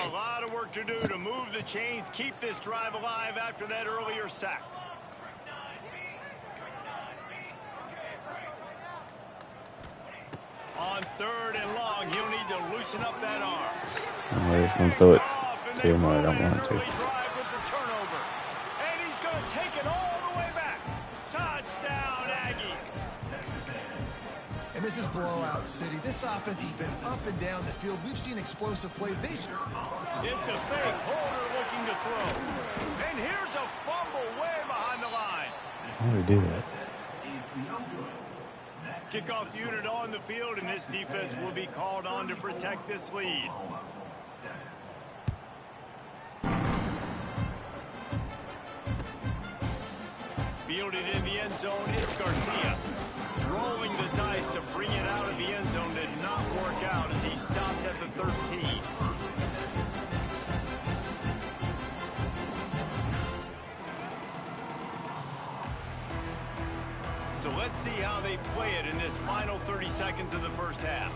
A lot of work to do to move the chains, keep this drive alive after that earlier sack. On third and long, he'll need to loosen up that arm. I'm just going to throw it to him. I don't want to. And he's going to take it all the way back. Touchdown, Aggie. And this is blowout city. This offense has been up and down the field. We've seen explosive plays. It's a fake. Holder looking to throw. And here's a fumble way behind the line. How do we do that? Kickoff unit on the field, and this defense will be called on to protect this lead. Fielded in the end zone, it's Garcia. Rolling the dice to bring it out of the end zone did not work out as he stopped at the 13. So let's see how they play it in this final 30 seconds of the first half.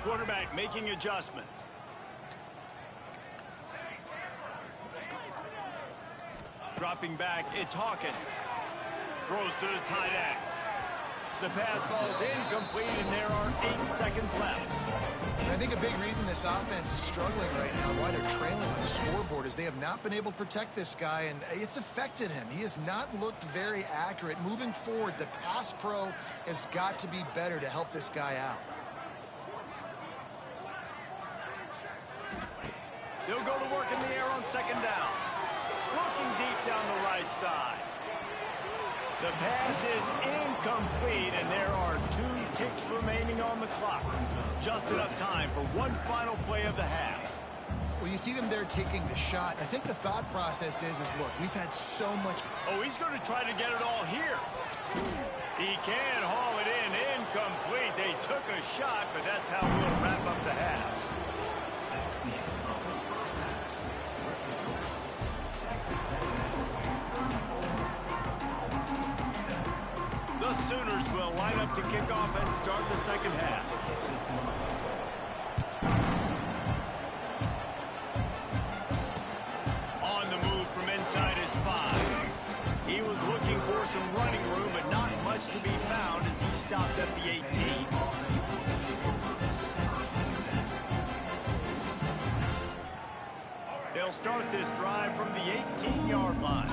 Quarterback making adjustments. Dropping back, it's Hawkins. Throws to the tight end. The pass falls incomplete, and there are 8 seconds left. And I think a big reason this offense is struggling right now, why they're trailing on the scoreboard, is they have not been able to protect this guy, and it's affected him. He has not looked very accurate. Moving forward, the pass pro has got to be better to help this guy out. They'll go to work in the air on second down. Looking deep down the right side. The pass is incomplete, and there are 2 ticks remaining on the clock. Just enough time for one final play of the half. Well, you see them there taking the shot. I think the thought process is look, we've had so much. Oh, he's going to try to get it all here. He can haul it in, incomplete. They took a shot, but that's how we'll wrap up the half. The Sooners will line up to kick off and start the second half. On the move from inside his 5. He was looking for some running room, but not much to be found as he stopped at the 18. They'll start this drive from the 18-yard line.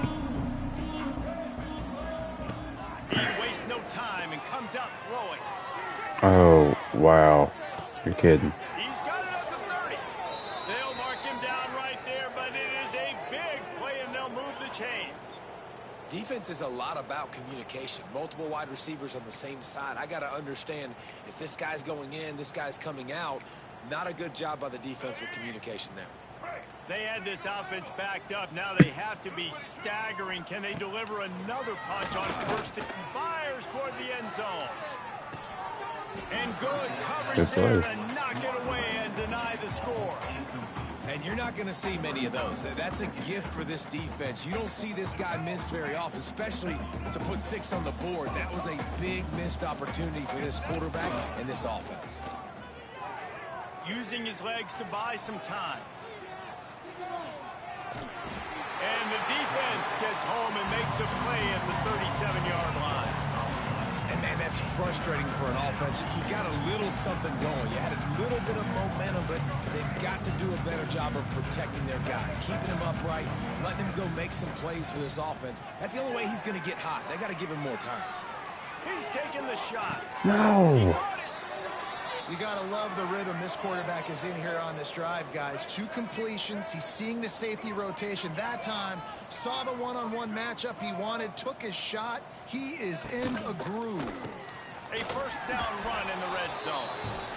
He wastes no time and comes out throwing. Oh, wow. You're kidding. He's got it at the 30. They'll mark him down right there, but it is a big play, and they'll move the chains. Defense is a lot about communication. Multiple wide receivers on the same side. I got to understand if this guy's going in, this guy's coming out. Not a good job by the defense with communication there. They had this offense backed up. Now they have to be staggering. Can they deliver another punch on first? Fires toward the end zone. And good coverage there to knock it away and deny the score. And you're not going to see many of those. That's a gift for this defense. You don't see this guy miss very often, especially to put 6 on the board. That was a big missed opportunity for this quarterback and this offense. Using his legs to buy some time. And the defense gets home and makes a play at the 37-yard line. And, man, that's frustrating for an offense. You got a little something going. You had a little bit of momentum, but they've got to do a better job of protecting their guy, keeping him upright, letting him go make some plays for this offense. That's the only way he's going to get hot. They got to give him more time. He's taking the shot. No. You got to love the rhythm this quarterback is in here on this drive, guys. 2 completions. He's seeing the safety rotation. That time, saw the one-on-one matchup he wanted, took his shot. He is in a groove. A first down run in the red zone.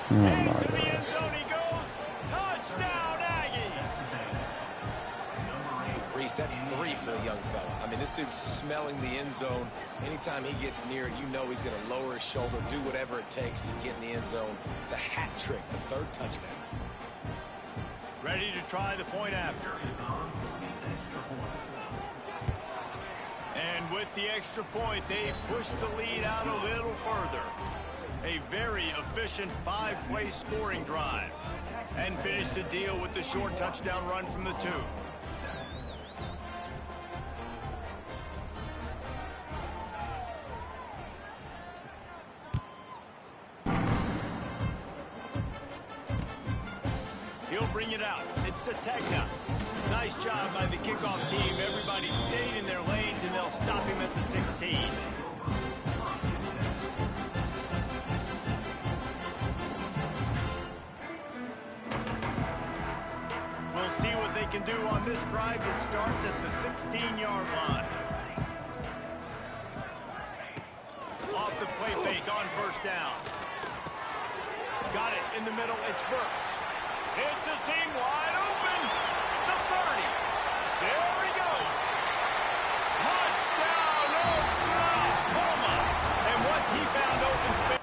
Oh, my Into the end gosh. zone he goes. Touchdown, Aggies. Hey, Reese, that's 3 for the young fella. I mean, this dude's smelling the end zone. Anytime he gets near it, you know he's going to lower his shoulder, do whatever it takes to get in the end zone. The hat trick, the 3rd touchdown. Ready to try the point after. And with the extra point, they push the lead out a little further. A very efficient 5-play scoring drive. And finish the deal with the short touchdown run from the 2. He'll bring it out. It's Sategna. Nice job by the kickoff team. Everybody stayed in their lanes, and they'll stop him at the 16. We'll see what they can do on this drive that starts at the 16-yard line. Off the play fake on first down. Got it in the middle. It's Burks. It's a seam wide open. The 30. There he goes. Touchdown, Oklahoma. And once he found open space.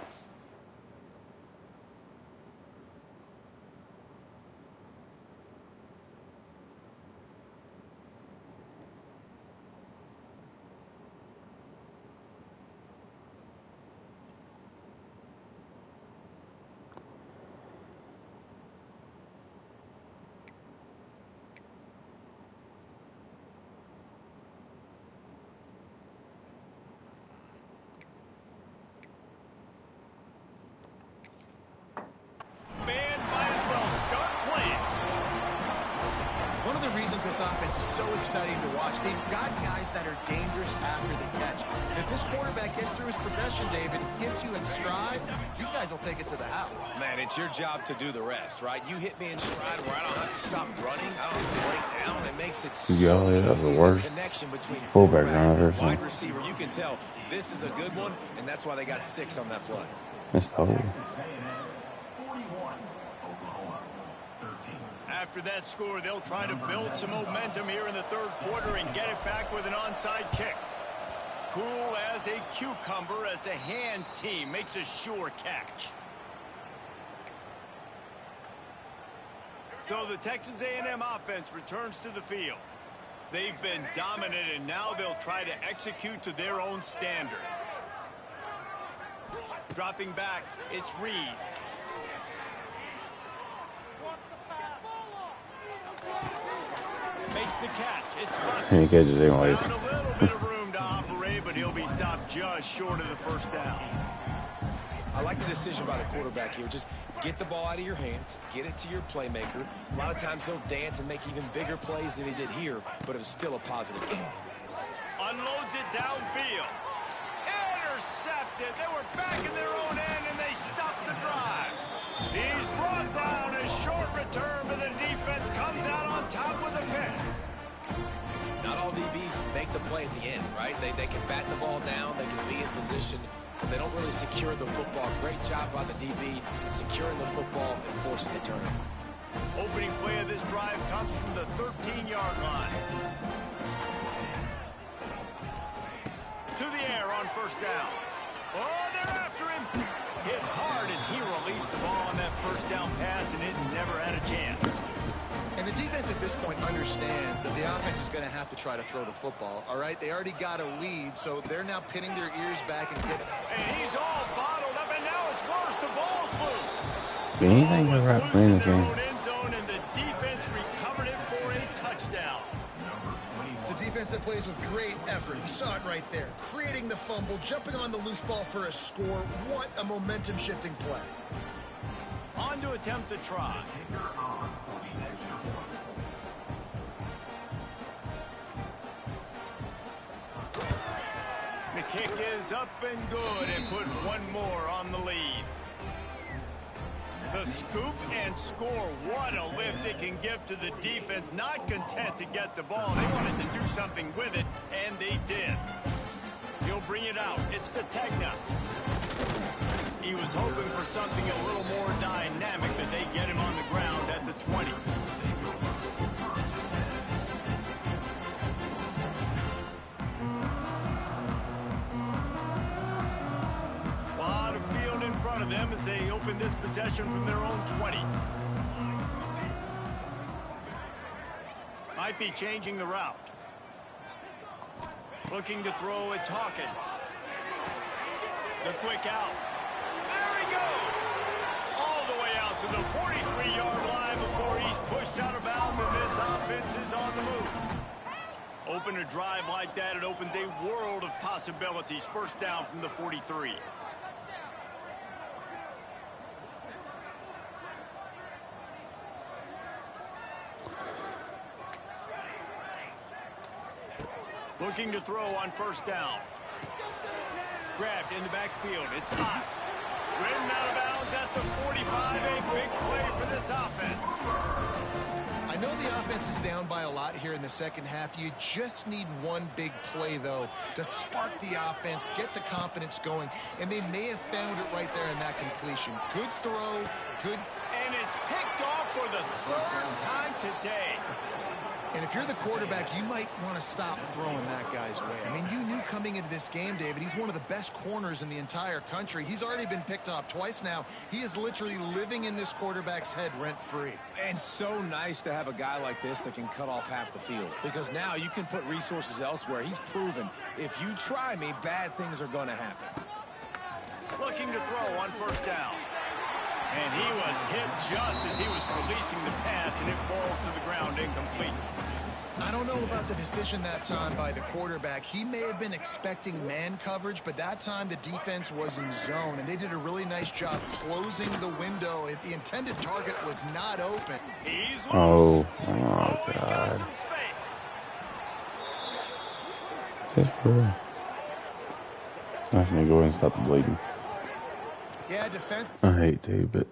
This offense is so exciting to watch. They've got guys that are dangerous after the catch. And if this quarterback gets through his progression, David, hits you in stride, these guys will take it to the house. Man, it's your job to do the rest, right? You hit me in stride where I don't have to stop running. I don't have to break down. It makes it so that's the worst connection between fullback run I've ever and wide seen. receiver. You can tell this is a good one, and that's why they got 6 on that play. That's total. After that score, they'll try to build some momentum here in the third quarter and get it back with an onside kick. Cool as a cucumber as the hands team makes a sure catch. So the Texas A&M offense returns to the field. They've been dominant, and now they'll try to execute to their own standard. Dropping back, it's Reed. Makes the catch. It's Russell. He catches anyways. Found a little bit of room to operate, but he'll be stopped just short of the first down. I like the decision by the quarterback here. Just get the ball out of your hands, get it to your playmaker. A lot of times he'll dance and make even bigger plays than he did here, but it was still a positive game. Unloads it downfield. Intercepted. They were back in their own end, and they stopped the drive. He's brought down. A short return, but the defense comes out on top with a pick. Not all DBs make the play at the end, right? They can bat the ball down, they can be in position, but they don't really secure the football. Great job by the DB securing the football and forcing the turnover. Opening play of this drive comes from the 13-yard line. To the air on first down. Oh, they're after him. Hit hard as he released the ball on that first down pass, and it never had a chance. And the defense at this point understands that the offense is going to have to try to throw the football, all right? They already got a lead, so they're now pinning their ears back and getting... And he's all bottled up, and now it's worse. The ball's loose. Did anything go right playing this game? End zone, and the defense recovered it for a touchdown. It's a defense that plays with great effort. You saw it right there. Creating the fumble, jumping on the loose ball for a score. What a momentum-shifting play. On to attempt the try. The kick is up and good, and put one more on the lead. The scoop and score. What a lift it can give to the defense. Not content to get the ball. They wanted to do something with it, and they did. He'll bring it out. It's Sategna. He was hoping for something a little more dynamic, that they get him on the ground at the 20. Of them as they open this possession from their own 20. Might be changing the route. Looking to throw, it's Hawkins. The quick out. There he goes. All the way out to the 43-yard line before he's pushed out of bounds, and this offense is on the move. Open a drive like that, it opens a world of possibilities. First down from the 43. Looking to throw on first down. Grabbed in the backfield. It's hot. Ridden out of bounds at the 45, a big play for this offense. I know the offense is down by a lot here in the second half. You just need one big play, though, to spark the offense, get the confidence going, and they may have found it right there in that completion. Good throw, good. And it's picked off for the third time today. And if you're the quarterback, you might want to stop throwing that guy's way. I mean, you knew coming into this game, David, he's one of the best corners in the entire country. He's already been picked off twice now. He is literally living in this quarterback's head rent-free. And so nice to have a guy like this that can cut off half the field, because now you can put resources elsewhere. He's proven if you try me, bad things are going to happen. Looking to throw on first down. And he was hit just as he was releasing the pass, and it falls to the ground incomplete. I don't know about the decision that time by the quarterback. He may have been expecting man coverage, but that time the defense was in zone, and they did a really nice job closing the window. The intended target was not open. He's loose. Oh, He's got God. some space. Is this for real? I'm gonna go ahead and stop the bleeding. Yeah, defense. I hate to, but